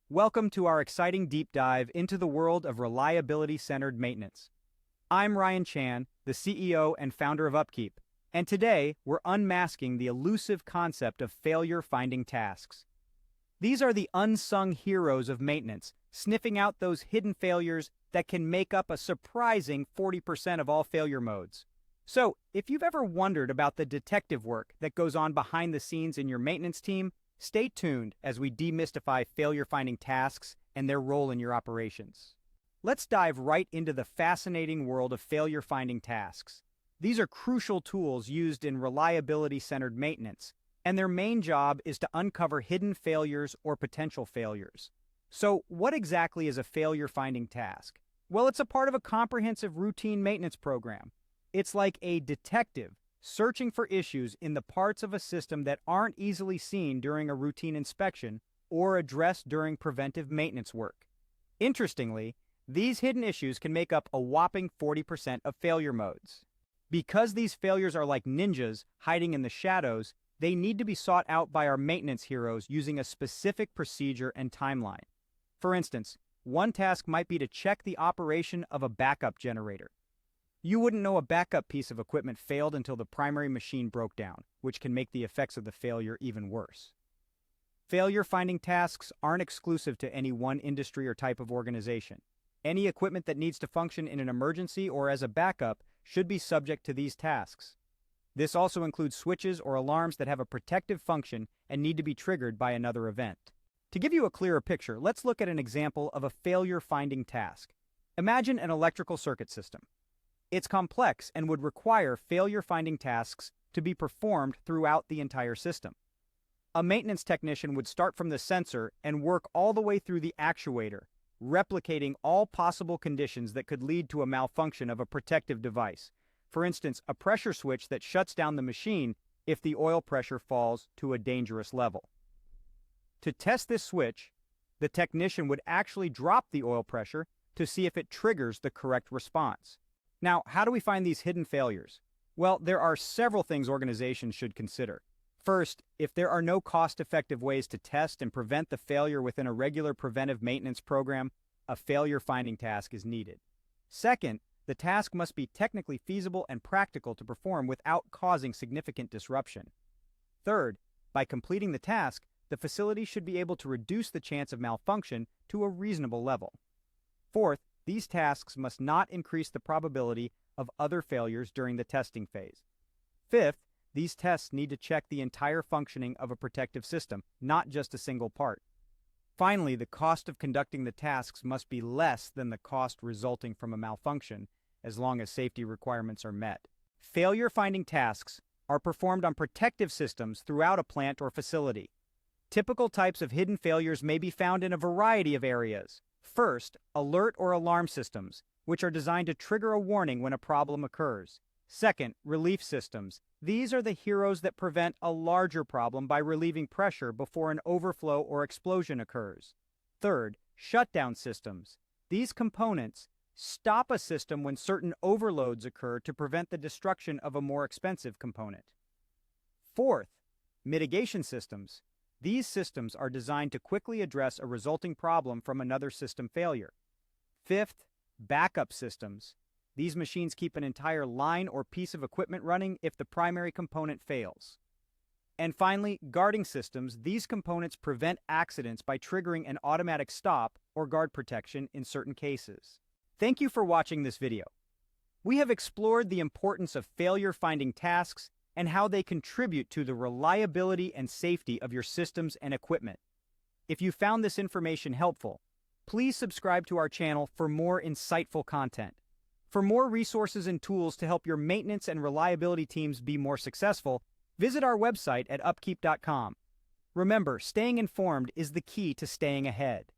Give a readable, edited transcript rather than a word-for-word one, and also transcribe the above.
Welcome to our exciting deep dive into the world of reliability-centered maintenance. I'm Ryan Chan, the CEO and founder of UpKeep, and today we're unmasking the elusive concept of failure-finding tasks. These are the unsung heroes of maintenance, sniffing out those hidden failures that can make up a surprising 40% of all failure modes. So, if you've ever wondered about the detective work that goes on behind the scenes in your maintenance team, stay tuned as we demystify failure-finding tasks and their role in your operations. Let's dive right into the fascinating world of failure-finding tasks. These are crucial tools used in reliability-centered maintenance, and their main job is to uncover hidden failures or potential failures. So, what exactly is a failure-finding task? Well, it's a part of a comprehensive routine maintenance program. It's like a detective searching for issues in the parts of a system that aren't easily seen during a routine inspection or addressed during preventive maintenance work. Interestingly, these hidden issues can make up a whopping 40% of failure modes. Because these failures are like ninjas hiding in the shadows, they need to be sought out by our maintenance heroes using a specific procedure and timeline. For instance, one task might be to check the operation of a backup generator. You wouldn't know a backup piece of equipment failed until the primary machine broke down, which can make the effects of the failure even worse. Failure-finding tasks aren't exclusive to any one industry or type of organization. Any equipment that needs to function in an emergency or as a backup should be subject to these tasks. This also includes switches or alarms that have a protective function and need to be triggered by another event. To give you a clearer picture, let's look at an example of a failure-finding task. Imagine an electrical circuit system. It's complex and would require failure-finding tasks to be performed throughout the entire system. A maintenance technician would start from the sensor and work all the way through the actuator, replicating all possible conditions that could lead to a malfunction of a protective device. For instance, a pressure switch that shuts down the machine if the oil pressure falls to a dangerous level. To test this switch, the technician would actually drop the oil pressure to see if it triggers the correct response. Now, how do we find these hidden failures? Well, there are several things organizations should consider. First, if there are no cost-effective ways to test and prevent the failure within a regular preventive maintenance program, a failure-finding task is needed. Second, the task must be technically feasible and practical to perform without causing significant disruption. Third, by completing the task, the facility should be able to reduce the chance of malfunction to a reasonable level. Fourth, these tasks must not increase the probability of other failures during the testing phase. Fifth, these tests need to check the entire functioning of a protective system, not just a single part. Finally, the cost of conducting the tasks must be less than the cost resulting from a malfunction, as long as safety requirements are met. Failure-finding tasks are performed on protective systems throughout a plant or facility. Typical types of hidden failures may be found in a variety of areas. First, alert or alarm systems, which are designed to trigger a warning when a problem occurs. Second, relief systems. These are the heroes that prevent a larger problem by relieving pressure before an overflow or explosion occurs. Third, shutdown systems. These components stop a system when certain overloads occur to prevent the destruction of a more expensive component. Fourth, mitigation systems. These systems are designed to quickly address a resulting problem from another system failure. Fifth, backup systems. These machines keep an entire line or piece of equipment running if the primary component fails. And finally, guarding systems. These components prevent accidents by triggering an automatic stop or guard protection in certain cases. Thank you for watching this video. We have explored the importance of failure-finding tasks and how they contribute to the reliability and safety of your systems and equipment. If you found this information helpful, please subscribe to our channel for more insightful content. For more resources and tools to help your maintenance and reliability teams be more successful, visit our website at upkeep.com. Remember, staying informed is the key to staying ahead.